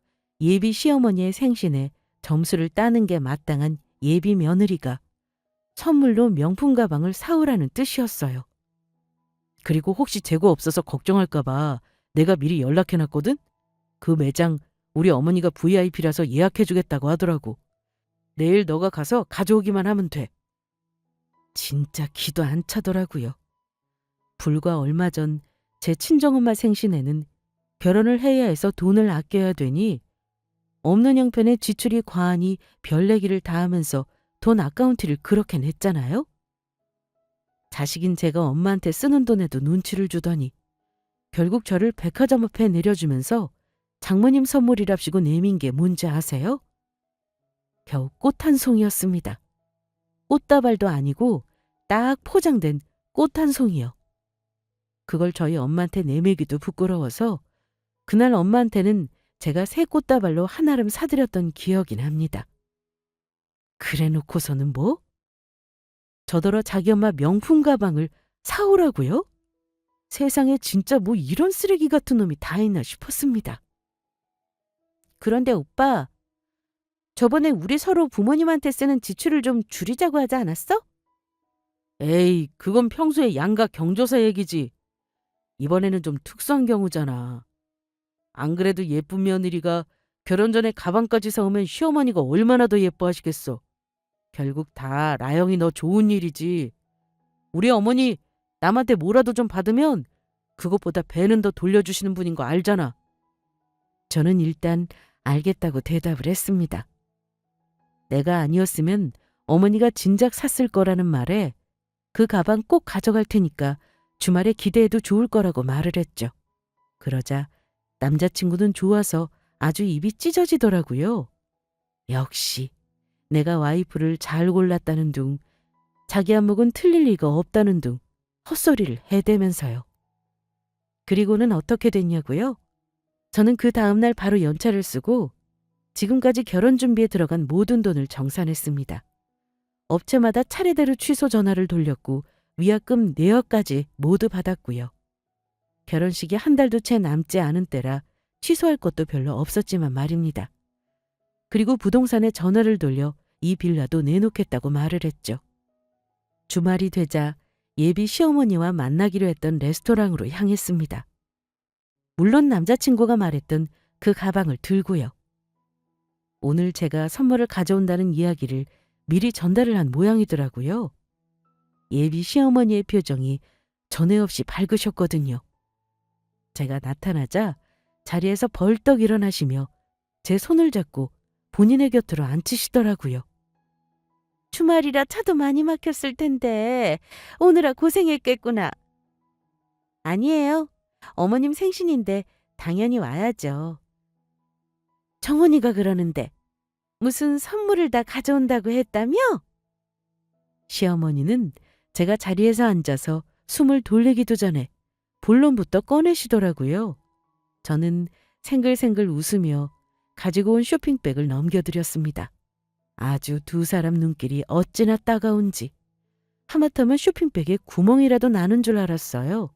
예비 시어머니의 생신에 점수를 따는 게 마땅한 예비 며느리가 선물로 명품 가방을 사오라는 뜻이었어요. 그리고 혹시 재고 없어서 걱정할까 봐 내가 미리 연락해놨거든? 그 매장 우리 어머니가 VIP라서 예약해주겠다고 하더라고. 내일 너가 가서 가져오기만 하면 돼. 진짜 기도 안 차더라고요. 불과 얼마 전 제 친정엄마 생신에는 결혼을 해야 해서 돈을 아껴야 되니 없는 형편에 지출이 과하니 별내기를 다하면서 돈 아까운티를 그렇게 냈잖아요. 자식인 제가 엄마한테 쓰는 돈에도 눈치를 주더니 결국 저를 백화점 앞에 내려주면서 장모님 선물이랍시고 내민 게 뭔지 아세요? 겨우 꽃 한 송이였습니다. 꽃다발도 아니고 딱 포장된 꽃 한 송이요. 그걸 저희 엄마한테 내밀기도 부끄러워서 그날 엄마한테는 제가 새 꽃다발로 한아름 사드렸던 기억이 납니다. 그래 놓고서는 뭐? 저더러 자기 엄마 명품 가방을 사오라고요? 세상에 진짜 뭐 이런 쓰레기 같은 놈이 다 있나 싶었습니다. 그런데 오빠, 저번에 우리 서로 부모님한테 쓰는 지출을 좀 줄이자고 하지 않았어? 에이, 그건 평소에 양가 경조사 얘기지. 이번에는 좀 특수한 경우잖아. 안 그래도 예쁜 며느리가 결혼 전에 가방까지 사오면 시어머니가 얼마나 더 예뻐하시겠어. 결국 다 라영이 너 좋은 일이지. 우리 어머니 남한테 뭐라도 좀 받으면 그것보다 배는 더 돌려주시는 분인 거 알잖아. 저는 일단 알겠다고 대답을 했습니다. 내가 아니었으면 어머니가 진작 샀을 거라는 말에 그 가방 꼭 가져갈 테니까 주말에 기대해도 좋을 거라고 말을 했죠. 그러자 남자친구는 좋아서 아주 입이 찢어지더라고요. 역시 내가 와이프를 잘 골랐다는 둥, 자기 안목은 틀릴 리가 없다는 둥 헛소리를 해대면서요. 그리고는 어떻게 됐냐고요? 저는 그 다음날 바로 연차를 쓰고 지금까지 결혼 준비에 들어간 모든 돈을 정산했습니다. 업체마다 차례대로 취소 전화를 돌렸고 위약금 내역까지 모두 받았고요. 결혼식이 한 달도 채 남지 않은 때라 취소할 것도 별로 없었지만 말입니다. 그리고 부동산에 전화를 돌려 이 빌라도 내놓겠다고 말을 했죠. 주말이 되자 예비 시어머니와 만나기로 했던 레스토랑으로 향했습니다. 물론 남자친구가 말했던 그 가방을 들고요. 오늘 제가 선물을 가져온다는 이야기를 미리 전달을 한 모양이더라고요. 예비 시어머니의 표정이 전에 없이 밝으셨거든요. 제가 나타나자 자리에서 벌떡 일어나시며 제 손을 잡고 본인의 곁으로 앉히시더라고요. 주말이라 차도 많이 막혔을 텐데 오느라 고생했겠구나. 아니에요. 어머님 생신인데 당연히 와야죠. 정원이가 그러는데 무슨 선물을 다 가져온다고 했다며? 시어머니는 제가 자리에서 앉아서 숨을 돌리기도 전에 본론부터 꺼내시더라고요. 저는 생글생글 웃으며 가지고 온 쇼핑백을 넘겨드렸습니다. 아주 두 사람 눈길이 어찌나 따가운지 하마터면 쇼핑백에 구멍이라도 나는 줄 알았어요.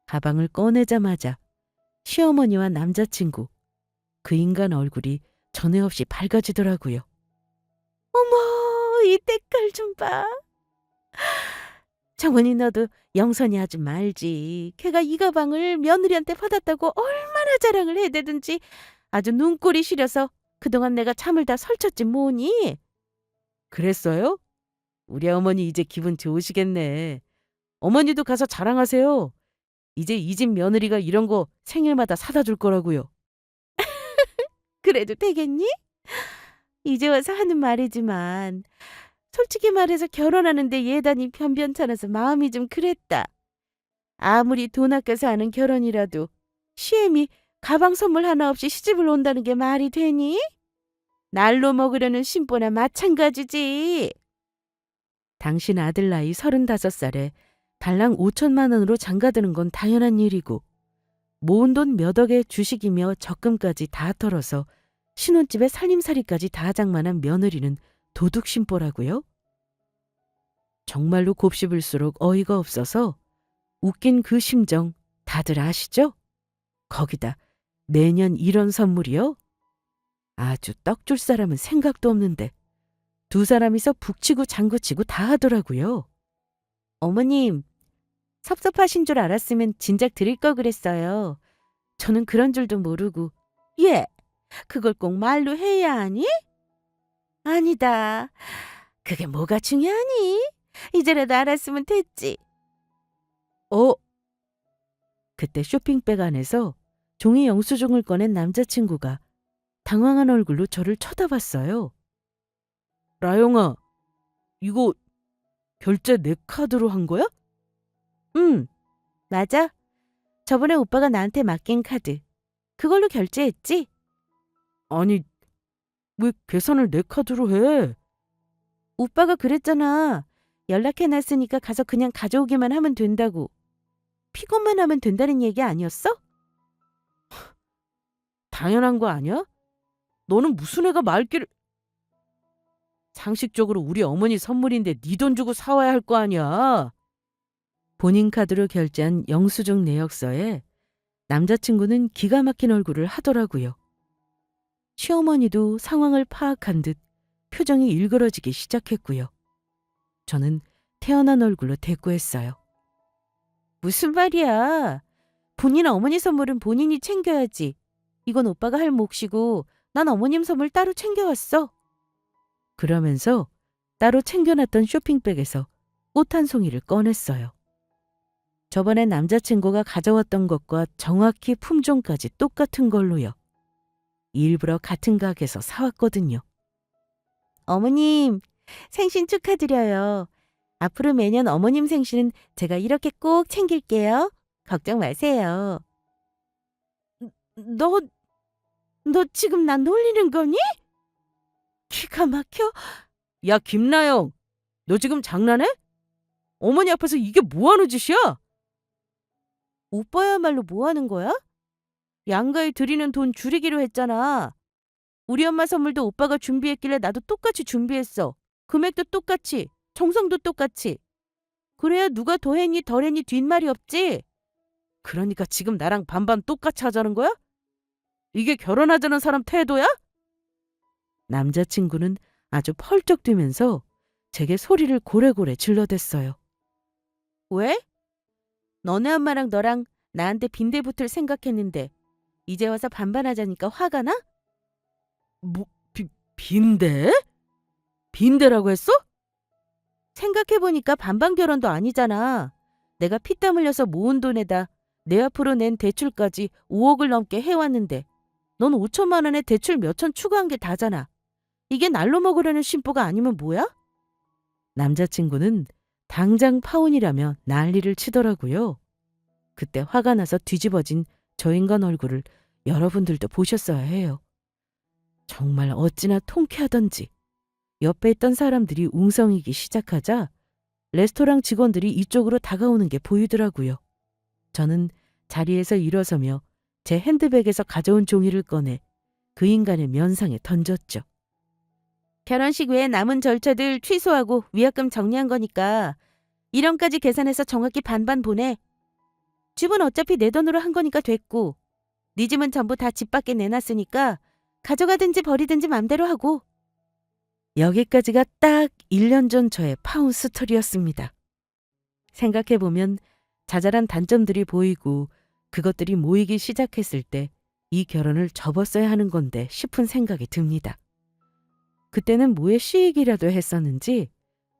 가방을 꺼내자마자 시어머니와 남자친구, 그 인간 얼굴이 전에 없이 밝아지더라고요. 어머, 이 때깔 좀 봐. 정은이 너도 영선이 하지 말지. 걔가 이 가방을 며느리한테 받았다고 얼마나 자랑을 해대든지 아주 눈꼴이 시려서 그동안 내가 잠을 다 설쳤지 뭐니. 그랬어요? 우리 어머니 이제 기분 좋으시겠네. 어머니도 가서 자랑하세요. 이제 이 집 며느리가 이런 거 생일마다 사다 줄 거라고요. 그래도 되겠니? 이제 와서 하는 말이지만 솔직히 말해서 결혼하는데 예단이 변변찮아서 마음이 좀 그랬다. 아무리 돈 아껴서 하는 결혼이라도 시엠이 가방 선물 하나 없이 시집을 온다는 게 말이 되니? 날로 먹으려는 심보나 마찬가지지. 당신 아들 나이 35살에 달랑 5천만 원으로 장가드는 건 당연한 일이고 모은 돈 몇 억의 주식이며 적금까지 다 털어서 신혼집에 살림살이까지 다 장만한 며느리는 도둑심보라고요? 정말로 곱씹을수록 어이가 없어서 웃긴 그 심정 다들 아시죠? 거기다 매년 이런 선물이요? 아주 떡 줄 사람은 생각도 없는데 두 사람이서 북치고 장구치고 다 하더라고요. 어머님, 섭섭하신 줄 알았으면 진작 드릴 거 그랬어요. 저는 그런 줄도 모르고. 예, 그걸 꼭 말로 해야 하니? 아니다. 그게 뭐가 중요하니? 이제라도 알았으면 됐지. 그때 쇼핑백 안에서 종이 영수증을 꺼낸 남자친구가 당황한 얼굴로 저를 쳐다봤어요. 라영아, 이거 결제 내 카드로 한 거야? 응, 맞아. 저번에 오빠가 나한테 맡긴 카드. 그걸로 결제했지? 아니, 왜 계산을 내 카드로 해? 오빠가 그랬잖아. 연락해놨으니까 가서 그냥 가져오기만 하면 된다고. 픽업만 하면 된다는 얘기 아니었어? 당연한 거 아니야? 너는 무슨 애가 말귀를... 상식적으로 우리 어머니 선물인데 네 돈 주고 사와야 할 거 아니야. 본인 카드로 결제한 영수증 내역서에 남자친구는 기가 막힌 얼굴을 하더라고요. 시어머니도 상황을 파악한 듯 표정이 일그러지기 시작했고요. 저는 태어난 얼굴로 대꾸했어요. 무슨 말이야. 본인 어머니 선물은 본인이 챙겨야지. 이건 오빠가 할 몫이고 난 어머님 선물 따로 챙겨왔어. 그러면서 따로 챙겨놨던 쇼핑백에서 꽃 한 송이를 꺼냈어요. 저번에 남자친구가 가져왔던 것과 정확히 품종까지 똑같은 걸로요. 일부러 같은 가게에서 사왔거든요. 어머님, 생신 축하드려요. 앞으로 매년 어머님 생신은 제가 이렇게 꼭 챙길게요. 걱정 마세요. 너 지금 나 놀리는 거니? 기가 막혀? 야, 김나영, 너 지금 장난해? 어머니 앞에서 이게 뭐하는 짓이야? 오빠야말로 뭐하는 거야? 양가에 드리는 돈 줄이기로 했잖아. 우리 엄마 선물도 오빠가 준비했길래 나도 똑같이 준비했어. 금액도 똑같이, 정성도 똑같이. 그래야 누가 더 했니 덜 했니 뒷말이 없지? 그러니까 지금 나랑 반반 똑같이 하자는 거야? 이게 결혼하자는 사람 태도야? 남자친구는 아주 펄쩍 뛰면서 제게 소리를 고래고래 질러댔어요. 왜? 너네 엄마랑 너랑 나한테 빈대 붙을 생각했는데 이제 와서 반반하자니까 화가 나? 뭐, 빈대? 빈대라고 했어? 생각해보니까 반반 결혼도 아니잖아. 내가 피땀 흘려서 모은 돈에다 내 앞으로 낸 대출까지 5억을 넘게 해왔는데 넌 5천만 원에 대출 몇천 추가한 게 다잖아. 이게 날로 먹으려는 심보가 아니면 뭐야? 남자친구는 당장 파혼이라며 난리를 치더라고요. 그때 화가 나서 뒤집어진 저 인간 얼굴을 여러분들도 보셨어야 해요. 정말 어찌나 통쾌하던지 옆에 있던 사람들이 웅성이기 시작하자 레스토랑 직원들이 이쪽으로 다가오는 게 보이더라고요. 저는 자리에서 일어서며 제 핸드백에서 가져온 종이를 꺼내 그 인간의 면상에 던졌죠. 결혼식 외에 남은 절차들 취소하고 위약금 정리한 거니까 1원까지 계산해서 정확히 반반 보내. 집은 어차피 내 돈으로 한 거니까 됐고 네 집은 전부 다 집 밖에 내놨으니까 가져가든지 버리든지 맘대로 하고. 여기까지가 딱 1년 전 저의 파운 스토리였습니다. 생각해보면 자잘한 단점들이 보이고 그것들이 모이기 시작했을 때 이 결혼을 접었어야 하는 건데 싶은 생각이 듭니다. 그때는 뭐에 시익이라도 했었는지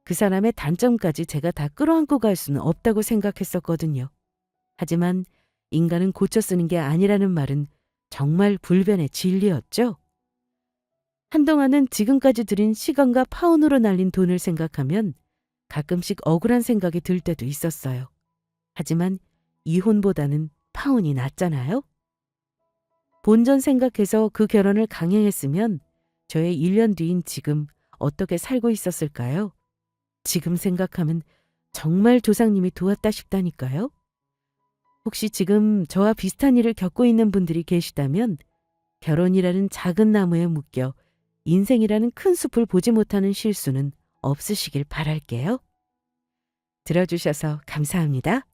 그 사람의 단점까지 제가 다 끌어안고 갈 수는 없다고 생각했었거든요. 하지만 인간은 고쳐 쓰는 게 아니라는 말은 정말 불변의 진리였죠. 한동안은 지금까지 들인 시간과 파운으로 날린 돈을 생각하면 가끔씩 억울한 생각이 들 때도 있었어요. 하지만 이혼보다는 파운이 낫잖아요. 본전 생각해서 그 결혼을 강행했으면 저의 1년 뒤인 지금 어떻게 살고 있었을까요? 지금 생각하면 정말 조상님이 도왔다 싶다니까요. 혹시 지금 저와 비슷한 일을 겪고 있는 분들이 계시다면 결혼이라는 작은 나무에 묶여 인생이라는 큰 숲을 보지 못하는 실수는 없으시길 바랄게요. 들어주셔서 감사합니다.